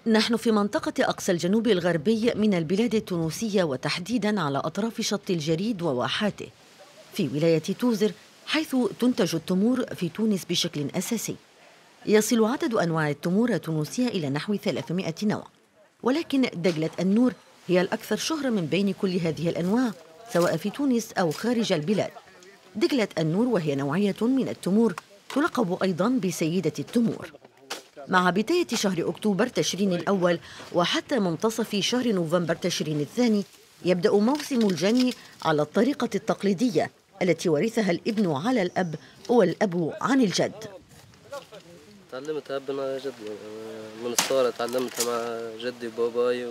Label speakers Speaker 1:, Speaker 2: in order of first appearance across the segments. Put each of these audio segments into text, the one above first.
Speaker 1: نحن في منطقة أقصى الجنوب الغربي من البلاد التونسية، وتحديداً على أطراف شط الجريد وواحاته في ولاية توزر، حيث تنتج التمور في تونس بشكل أساسي. يصل عدد أنواع التمور التونسية إلى نحو 300 نوع، ولكن دجلة النور هي الأكثر شهرة من بين كل هذه الأنواع سواء في تونس أو خارج البلاد. دجلة النور وهي نوعية من التمور تلقب أيضاً بسيدة التمور. مع بداية شهر أكتوبر تشرين الأول وحتى منتصف شهر نوفمبر تشرين الثاني يبدأ موسم الجني على الطريقة التقليدية التي ورثها الابن على الأب والأب عن الجد.
Speaker 2: تعلمتها مع جدي من الصغر، تعلمتها مع جدي وباباي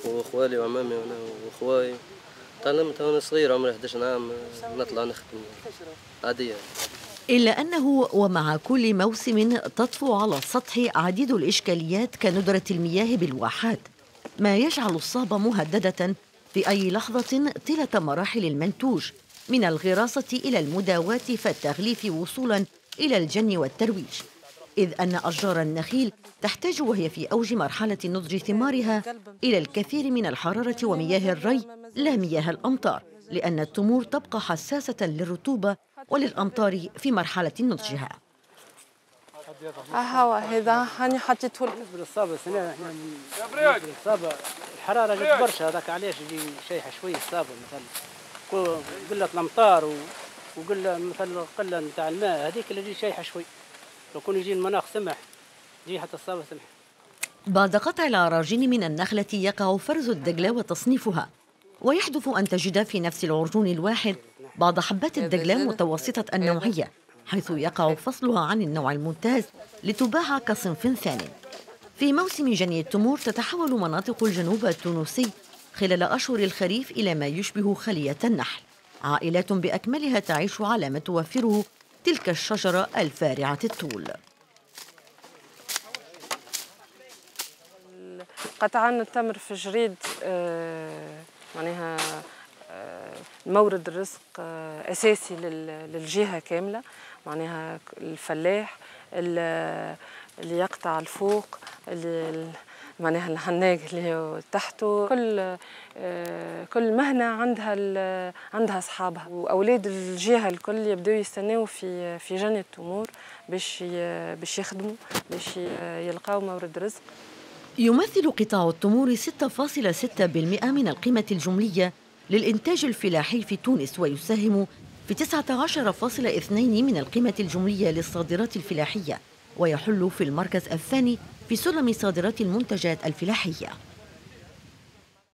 Speaker 2: واخوالي وعمامي واخواي. تعلمتها وانا صغير عمري 11 عام، نطلع نخدم عادية.
Speaker 1: إلا أنه ومع كل موسم تطفو على السطح عديد الإشكاليات كندرة المياه بالواحات، ما يجعل الصاب مهددة في أي لحظة طيلة مراحل المنتوج من الغراسة إلى المداواة فالتغليف وصولاً إلى الجني والترويج، إذ أن أشجار النخيل تحتاج وهي في أوج مرحلة نضج ثمارها إلى الكثير من الحرارة ومياه الري لا مياه الأمطار، لأن التمور تبقى حساسة للرطوبة وللأمطار في مرحلة نضجها.
Speaker 3: هوا هذا هاني حطيته
Speaker 4: بالنسبة للصابة السنة احنا الصابة الحرارة جت برشا، هذاك علاش يجي شايحة شوية الصابة، مثلا قلة الأمطار وقلة مثلا قلة نتاع الماء، هذيك اللي تجي شايحة شوي. لو كون يجي المناخ سمح يجي حتى الصابة سمح.
Speaker 1: بعد قطع الأراجين من النخلة يقع فرز الدجلة وتصنيفها، ويحدث أن تجد في نفس العرجون الواحد بعض حبات الدجلة متوسطة النوعية، حيث يقع فصلها عن النوع الممتاز لتباع كصنف ثانٍ. في موسم جني التمور تتحول مناطق الجنوب التونسي خلال أشهر الخريف إلى ما يشبه خلية النحل، عائلات بأكملها تعيش على ما توفره تلك الشجرة الفارعة الطول.
Speaker 3: قطعان التمر في جريد معناها مورد الرزق أساسي للجهة كاملة، معناها الفلاح اللي يقطع الفوق، اللي معناها الحناق اللي هو تحته، كل مهنة عندها أصحابها، وأولاد الجهة الكل يبدأوا يستناوا في جني التمور باش يخدموا، باش يلقاو مورد رزق.
Speaker 1: يمثل قطاع التمور 6.6% من القيمة الجملية للإنتاج الفلاحي في تونس، ويساهم في 19.2% من القيمة الجملية للصادرات الفلاحية، ويحل في المركز الثاني في سلم صادرات المنتجات الفلاحية.